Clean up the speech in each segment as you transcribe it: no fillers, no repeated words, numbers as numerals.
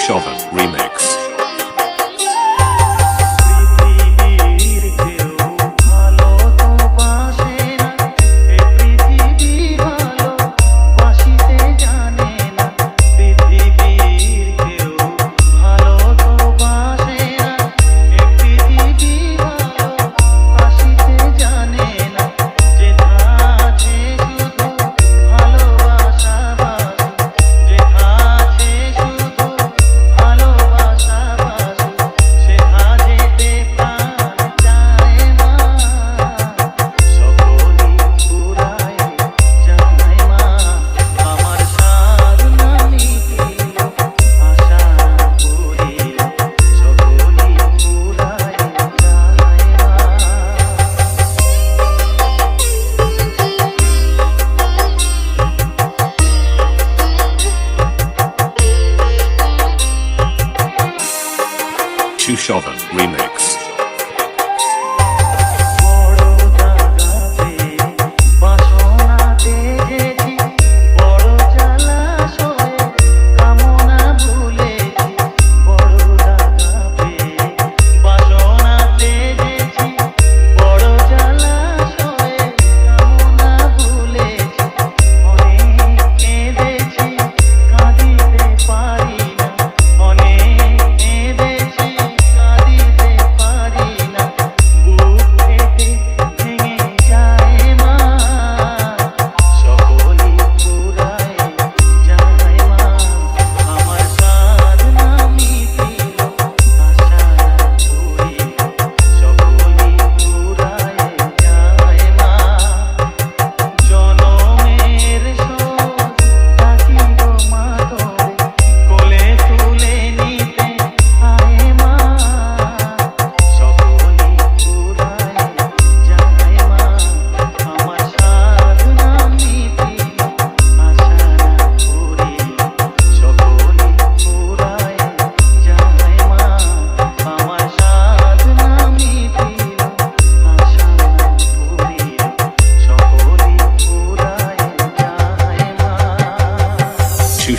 Shovan Remix. Shovan Remix.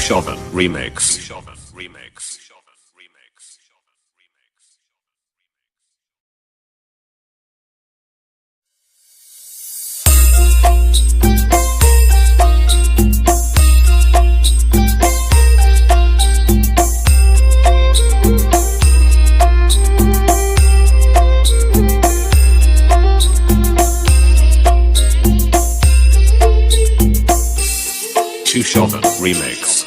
Shovan Remix. Shovan Remix.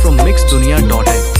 From mixdunia.in.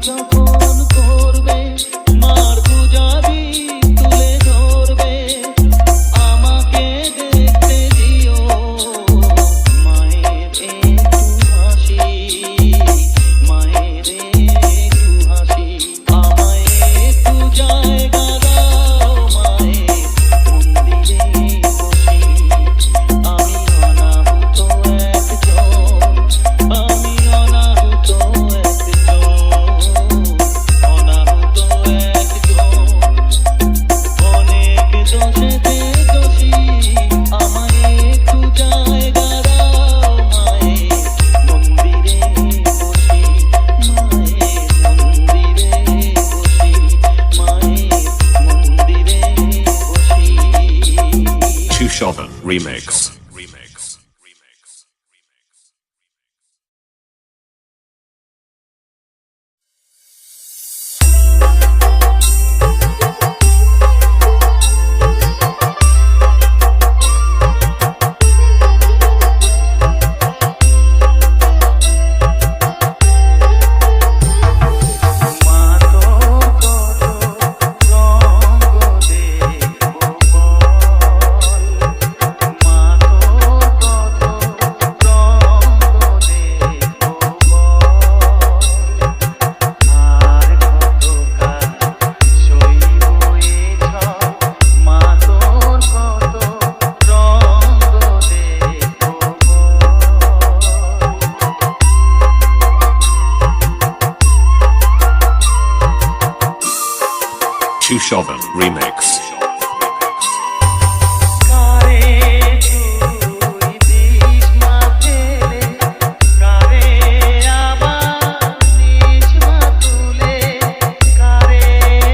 যখন করবে মার পূজারি তুলে ধরবে আমাকে দেখতে দিও মায়ের একটু হাসি মায়ের একটু হাসি আমায় একটু জায়গা দাও মায়ের মন্দিরে বসি আমি অনাহুত একজন আমি অনাহুত একজন অনাহুত একজন অনেক দোষেতে দোষী আমায় একটু জায়গা দাও মায়ের মন্দিরে বসি মায়ের মন্দিরে বসি মায়ের মন্দিরে বসি Chushovan Remix. মা তোর কত রঙ দেখবো বল মা তোর কত রঙ দেখবো বল আর কতকাল সইব এ ঝড় মা তোর কত রঙ দেখবো Chushovan Remix. কারে তুই দিস মা ফেলে কারে আবার নিস মা তুলে কারে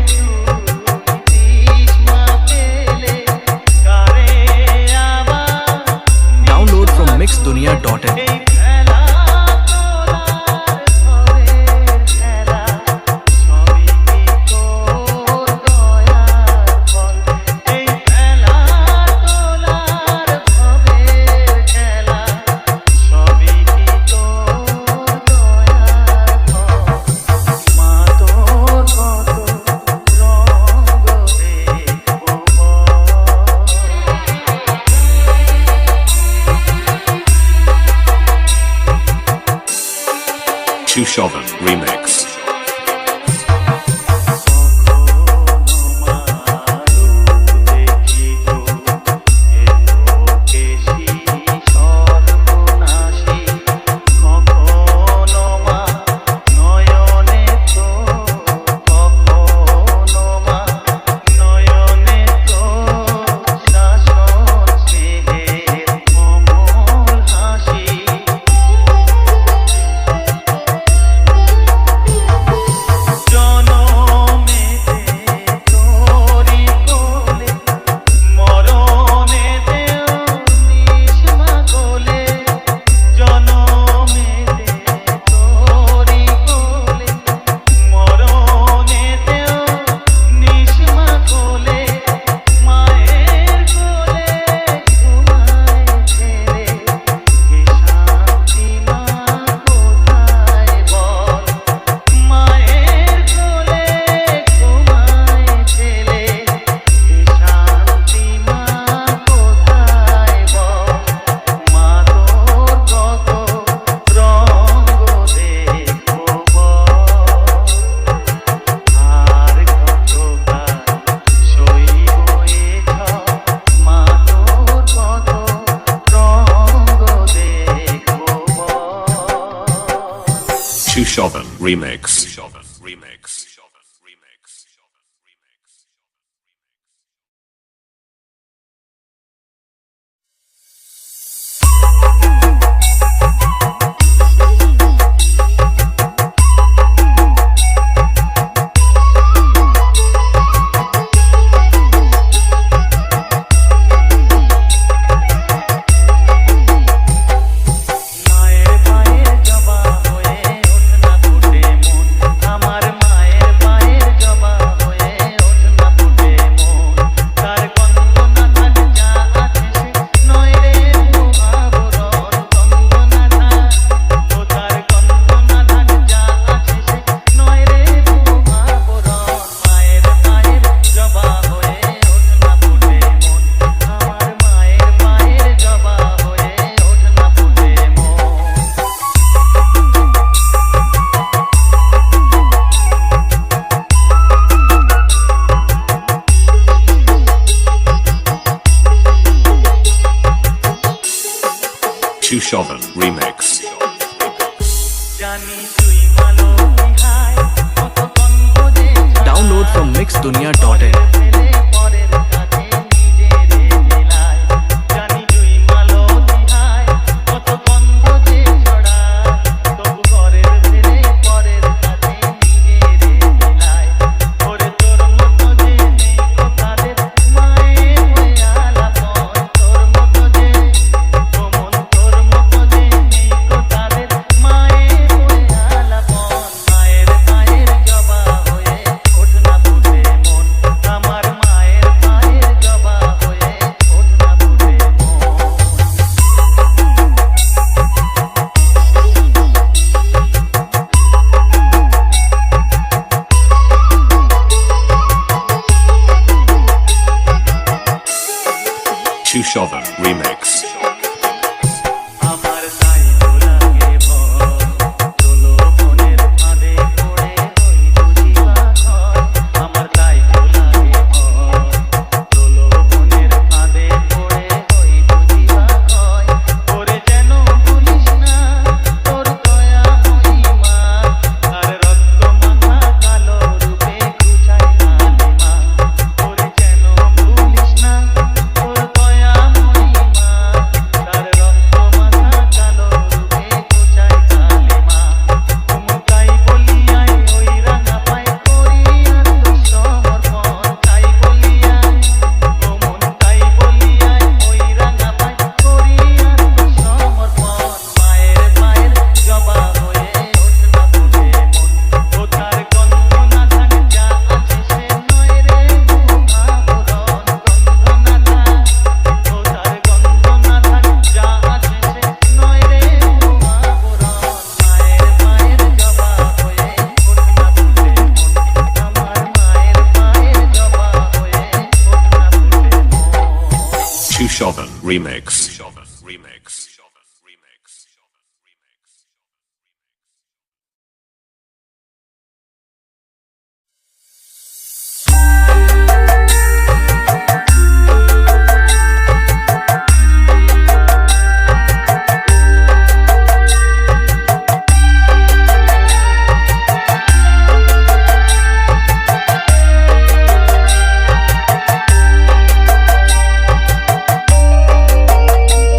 তুই দিস মা ফেলে কারে আবার Download from mixdunia.in. এই খেলা তোলার ঘরের খেলা সবই কি তোর দয়ার ফল এই খেলা তোলার ঘরের খেলা সবই কি তোর দয়ার ফল মা তোর কত রঙ দেখবো Chushovan Remix. Chushovan Remix. মায়ের পায়ে জবা হয়ে ওঠে না ফুটে মন আমার মায়ের Chushovan Remix. জানি তুই ভালো বিহায় কত গন্ধ যে Download from mixdunia.in. ফেলে পরের কাছে নিজেরে মেলায় জানি তুই ভালো বিহায় কত গন্ধ যে ছড়ায় তবু ঘরের ফেলে পরের কাছে নিজেরে মেলায় ওরে তোর মতো যে নেই কোথাদের মায়ের হয়ে আলাপন তোর মতো যে ও মন তোর মতো যে নেই কোথাদের মায়ের হয়ে আলাপন মায়ের মায়ের জবা হয়ে ওঠ না ফুটে মন আমার মায়ের মায়ের জবা হয়ে ওঠ না ফুটে মন Chushovan Remix. আমার তাই লাগে ভয় তোলো মনের ফাঁদে পড়ে হই বুঝিবা হয় আমার তাই লাগে ভয় তোলো মনের ফাঁদে পড়ে হই বুঝিবা হয় ওরে যেন ভুলিস না তোর দয়া মহিমা আর রক্ত মাখা কালো রূপে ঘুচাই কালিমা ওরে যেন ভুলিস না তোর দয়া মহিমা তার রক্ত মাখা কালো রূপে ঘুচাই কালিমা তাই বলিয়াই ওই রাঙা পায় করিয়া তো সমর্পণ তাই বলিয়াই ও মন তাই বলিয়াই ওই রাঙা পায় করিয়া তো সমর্পণ মায়ের মায়ের জবা হয়ে ওঠ না ফুটে মন ও তার গন্ধ না থাক যা আছে সে নয় রে আবরণ গন্ধ না থাক ও তার গন্ধ না থাক যা আছে সে নয় রে আবরণ মায়ের মায়ের জবা হয়ে ওঠ না ফুটে মন আমার মায়ের মায়ের জবা হয়ে ওঠ না ফুটে মন Chushovan Remix. Chushovan Remix. Remix. ও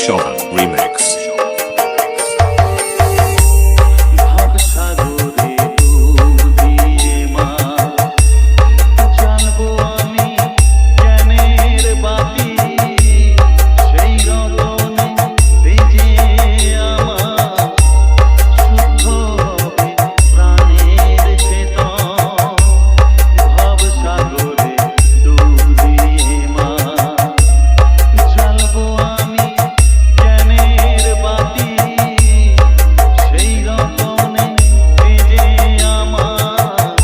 Shushovan Remix. ভাবসাগরে ডুব দিয়ে মা জ্বালবো আমি জ্ঞানের বাতি সেই রতনে বেজে আমার শুদ্ধ হবে প্রাণের চেতন ভাবসাগরে ডুব দিয়ে মা জ্বালবো আমি জ্ঞানের বাতি সেই রতনে বেজে আমার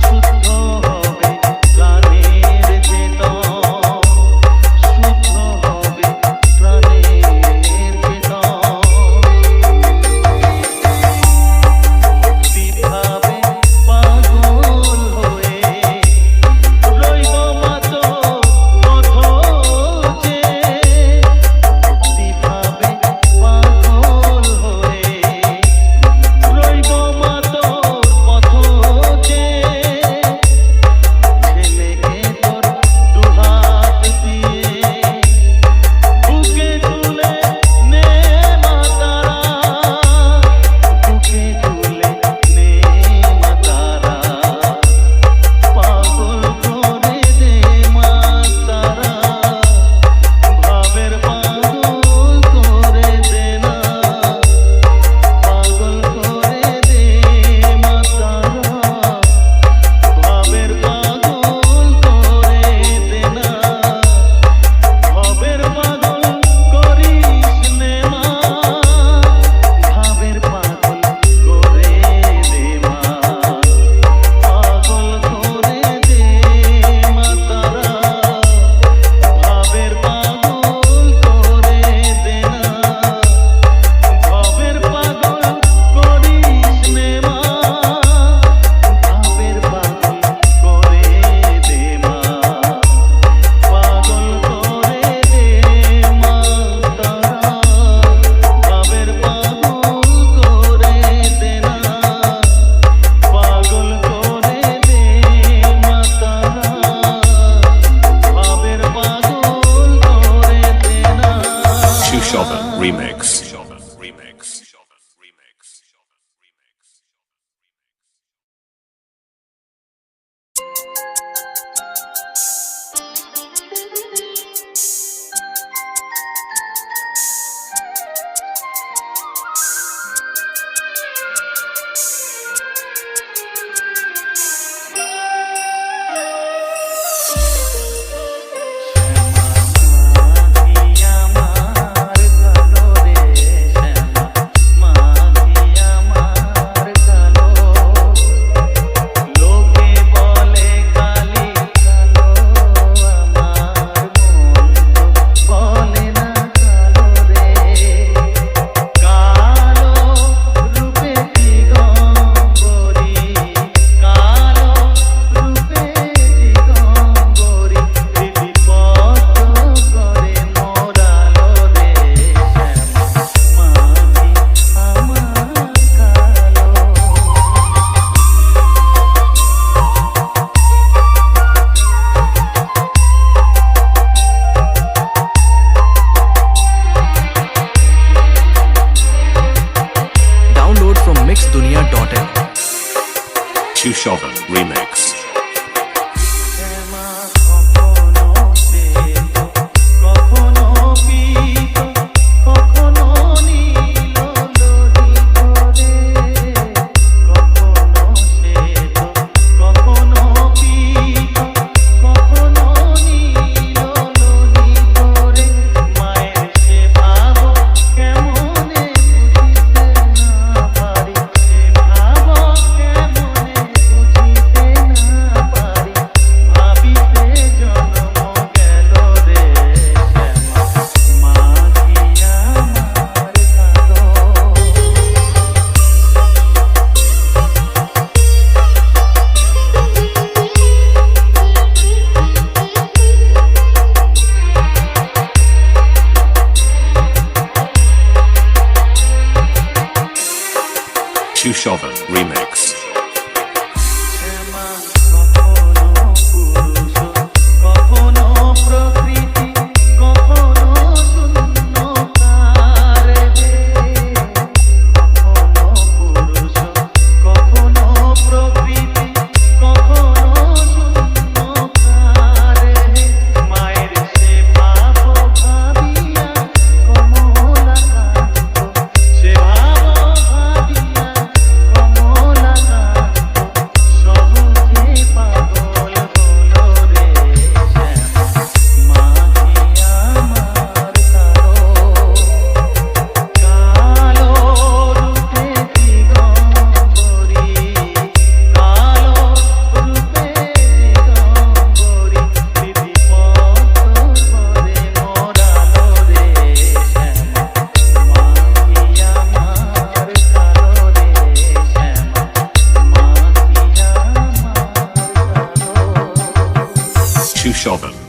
শুদ্ধ হবে প্রাণের চেতন শুদ্ধ হবে প্রাণের চেতন ভক্তিভাবে পাগল হয়ে রইব মাতো পথ যে ভক্তিভাবে পাগল হয়ে রইব মাতো পথ যে ছেলেকে তোর দুহাত দিয়ে বুকে তুলে নে মা তারা বুকে তুলে নে মা তারা পাগল করে দে মা তারা ভাবের পাগল করে দে না পাগল করে দে মা তারা ভাবের পাগল করে দে না ভাবের পাগল করিস নে মা ভাবের পাগল করে দে মা পাগল করে দে মা তারা ভাবের পাগল করে দে না ভাবের পাগল করিস নে মা ভাবের পাগল করে দে মা পাগল করে দে মা তারা ভাবের পাগল করে দে না পাগল করে দে মা তারা ভাবের পাগল করে দে না Shushovan Remix. Remix. Remix. আমার কালো রে শ্যামা Shushovan Remix. Shushovan Remix. কখনো প্রকৃতি কখনো শূন্যতা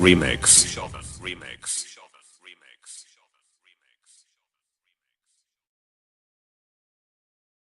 Remix. Shoven Remix.